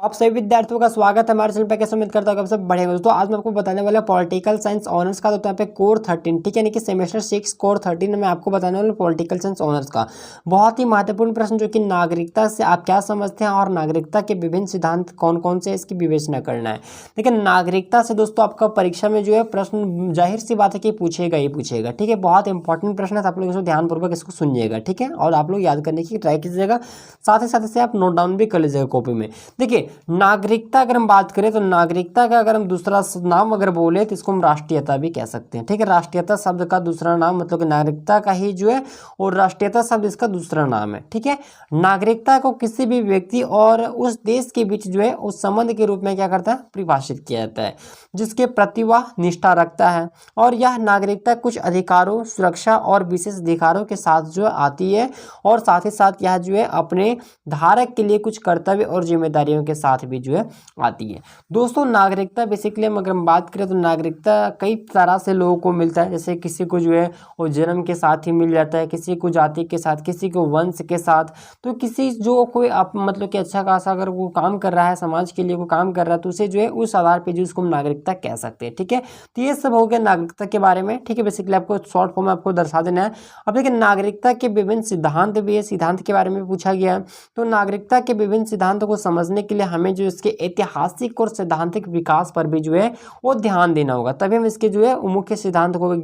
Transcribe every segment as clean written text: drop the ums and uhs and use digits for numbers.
आप सभी विद्यार्थियों का स्वागत है हमारे चैनल पे। कैसे उम्मीद करता हूँ कि आप सब बढ़िया होंगे। तो आज मैं आपको बताने वाला पॉलिटिकल साइंस ऑनर्स का, तो यहाँ पे कोर 13, ठीक है, यानी कि सेमेस्टर 6 कोर 13 में आपको बताने वाला पॉलिटिकल साइंस ऑनर्स का बहुत ही महत्वपूर्ण प्रश्न, जो कि नागरिकता से आप क्या समझते हैं और नागरिकता के विभिन्न सिद्धांत कौन कौन से, इसकी विवेचना करना है। लेकिन नागरिकता से दोस्तों आपका परीक्षा में जो है प्रश्न जाहिर सी बात है कि पूछेगा ही पूछेगा, ठीक है। बहुत इंपॉर्टेंट प्रश्न है, तो आप लोग इसको ध्यानपूर्वक इसको सुनिएगा, ठीक है, और आप लोग याद करने की ट्राई कीजिएगा। साथ ही साथ इसे आप नोट डाउन भी कर लीजिएगा कॉपी में। देखिए, नागरिकता अगर हम बात करें तो नागरिकता का अगर हम दूसरा नाम अगर बोले तो इसको हम राष्ट्रीयता भी कह सकते हैं, ठीक है। राष्ट्रीयता शब्द का दूसरा नाम मतलब कि नागरिकता का ही जो है, और राष्ट्रीयता शब्द इसका दूसरा नाम है, ठीक है। नागरिकता को किसी भी व्यक्ति और उस देश के बीच जो है उस संबंध के रूप में क्या करता है, परिभाषित किया जाता है, जिसके प्रति वह निष्ठा रखता है। और यह नागरिकता कुछ अधिकारों, सुरक्षा और विशेष अधिकारों के साथ जो आती है, और साथ ही साथ यह जो है अपने धारक के लिए कुछ कर्तव्य और जिम्मेदारियों के साथ भी जो है आती है। दोस्तों, नागरिकता बेसिकली अगर हम बात करें तो नागरिकता कई तरह से लोगों को मिलता है। जैसे किसी को जो है वो जन्म के साथ ही मिल जाता है, किसी को जाति के साथ, किसी को वंश के साथ। तो किसी जो कोई आप मतलब कि अच्छा खासा अगर वो काम कर रहा है, समाज के लिए वो काम कर रहा है, तो उसे जो है उस आधार पर जो उसको हम नागरिकता कह सकते हैं, ठीक है। तो ये सब हो गया नागरिकता के बारे में, ठीक है। बेसिकली आपको शॉर्ट फॉर्म में आपको दर्शा देना है। अब देखिए, नागरिकता के विभिन्न सिद्धांत भी है, सिद्धांत के बारे में पूछा गया है। तो नागरिकता के विभिन्न सिद्धांतों को समझने के लिए हमें जो इसके ऐतिहासिक और सैद्धांतिक विकास पर भी जो है वो ध्यान देना होगा, तभी हम इसके जो है मुख्य सिद्धांत को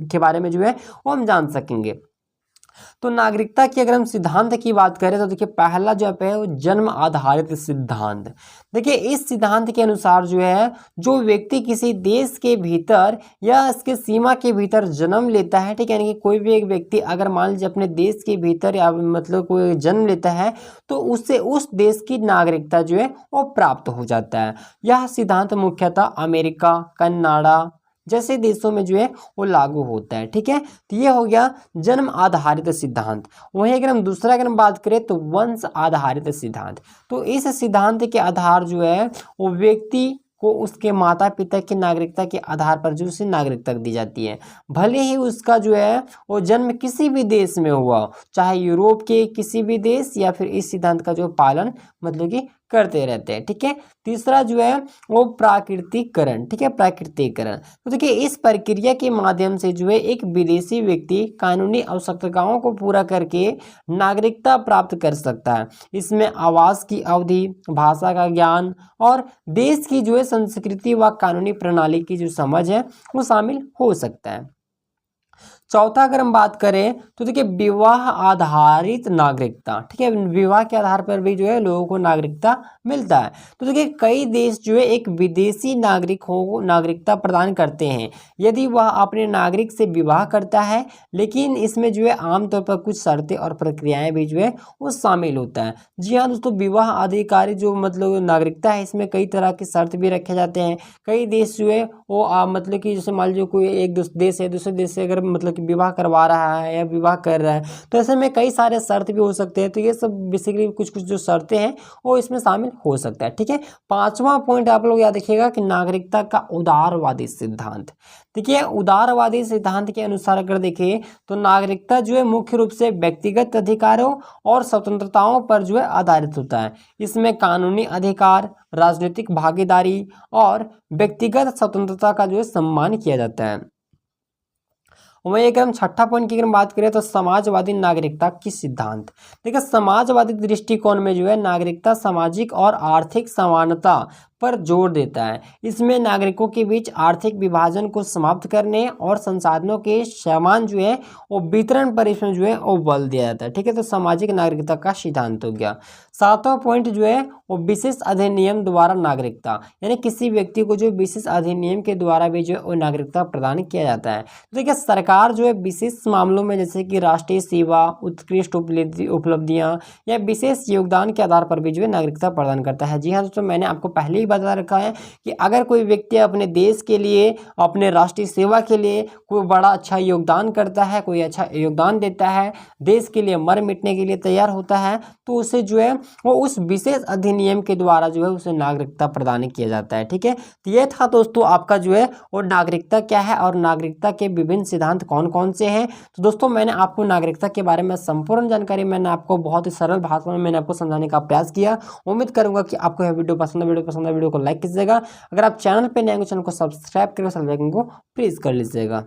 के बारे में जो है वो हम जान सकेंगे। तो नागरिकता की अगर हम सिद्धांत की बात करें तो देखिए, पहला जो है वो जन्म आधारित सिद्धांत। देखिए, इस सिद्धांत के अनुसार जो है जो व्यक्ति किसी देश के भीतर या इसके सीमा के भीतर जन्म लेता है, ठीक है, यानी कि कोई भी एक व्यक्ति अगर मान लीजिए अपने देश के भीतर या मतलब कोई जन्म लेता है, तो उससे उस देश की नागरिकता जो है वो प्राप्त हो जाता है। यह सिद्धांत मुख्यतः अमेरिका, कनाडा जैसे देशों में जो है वो लागू होता है, ठीक है। तो ये हो गया जन्म आधारित सिद्धांत। वहीं अगर हम दूसरा अगर हम बात करें तो वंश आधारित सिद्धांत। तो इस सिद्धांत के आधार जो है वो व्यक्ति को उसके माता पिता की नागरिकता के आधार पर जो उसे नागरिकता दी जाती है, भले ही उसका जो है वो जन्म किसी भी देश में हुआ, चाहे यूरोप के किसी भी देश, या फिर इस सिद्धांत का जो पालन मतलब कि करते रहते हैं, ठीक है। तीसरा जो है वो प्राकृतिकरण, ठीक है, प्राकृतिकरण। तो देखिए, इस प्रक्रिया के माध्यम से जो है एक विदेशी व्यक्ति कानूनी आवश्यकताओं को पूरा करके नागरिकता प्राप्त कर सकता है। इसमें आवास की अवधि, भाषा का ज्ञान और देश की जो है संस्कृति व कानूनी प्रणाली की जो समझ है वो शामिल हो सकता है। चौथा अगर हम बात करें तो देखिए, विवाह आधारित नागरिकता, ठीक है, विवाह के आधार पर भी जो है लोगों को नागरिकता मिलता है। तो देखिए, कई देश जो है एक विदेशी नागरिक को नागरिकता प्रदान करते हैं यदि वह अपने नागरिक से विवाह करता है, लेकिन इसमें जो है आमतौर पर कुछ शर्तें और प्रक्रियाएं भी जो है वो शामिल होता है। जी हाँ दोस्तों, विवाह अधिकारी जो मतलब नागरिकता है, इसमें कई तरह के शर्त भी रखे जाते हैं। कई देश जो है वो मतलब कि जैसे मान लीजिए कोई एक देश है, दूसरे देश से अगर मतलब कि विवाह करवा रहा है या विवाह कर रहा है, तो ऐसे में कई सारे शर्त भी हो सकते हैं। तो ये सब बेसिकली कुछ कुछ जो शर्तें हैं वो इसमें शामिल हो सकता है, ठीक है। पांचवा पॉइंट आप लोग याद रखिएगा कि नागरिकता का उदारवादी सिद्धांत। देखिए, उदारवादी सिद्धांत के अनुसार अगर देखें तो नागरिकता जो है मुख्य रूप से व्यक्तिगत अधिकारों और स्वतंत्रताओं पर जो है आधारित होता है। इसमें कानूनी अधिकार, राजनीतिक भागीदारी और व्यक्तिगत स्वतंत्रता का जो है सम्मान किया जाता है। वहीं अगर हम छठा पॉइंट की अगर बात करें तो समाजवादी नागरिकता की सिद्धांत। देखिए, समाजवादी दृष्टिकोण में जो है नागरिकता सामाजिक और आर्थिक समानता पर जोर देता है। इसमें नागरिकों के बीच आर्थिक विभाजन को समाप्त करने और संसाधनों के समान जो है वो वितरण पर इसमें जो है वो बल दिया जाता है, ठीक है। तो सामाजिक नागरिकता का सिद्धांत हो गया। सातवां पॉइंट जो है वो विशेष अधिनियम द्वारा नागरिकता, यानी किसी व्यक्ति को जो विशेष अधिनियम के द्वारा भी जो है वो नागरिकता प्रदान किया जाता है। तो देखिए, सरकार जो है विशेष मामलों में जैसे कि राष्ट्रीय सेवा, उत्कृष्ट उपलब्धियां या विशेष योगदान के आधार पर भी जो है नागरिकता प्रदान करता है। जी हाँ दोस्तों, मैंने आपको पहले ही बता रखा है कि अगर कोई व्यक्ति अपने देश के लिए, अपने राष्ट्रीय सेवा के लिए कोई बड़ा अच्छा योगदान करता है, कोई अच्छा योगदान देता है, देश के लिए मर मिटने के लिए तैयार होता है, तो उसे जो है वो उस विशेष अधिनियम के द्वारा जो है उसे नागरिकता प्रदान किया जाता है। ठीक है, तो ये था दोस्तों आपका जो है वो नागरिकता क्या है और नागरिकता के विभिन्न सिद्धांत कौन कौन से हैं। तो दोस्तों मैंने आपको नागरिकता के बारे में संपूर्ण जानकारी मैंने आपको बहुत ही सरल भाषा में मैंने आपको समझाने का प्रयास किया। उम्मीद करूंगा कि आपको यह वीडियो पसंद है। वीडियो को लाइक कीजिएगा। अगर आप चैनल पर नए हैं चैनल को सब्सक्राइब करके बेल आइकन को प्रेस कर लीजिएगा।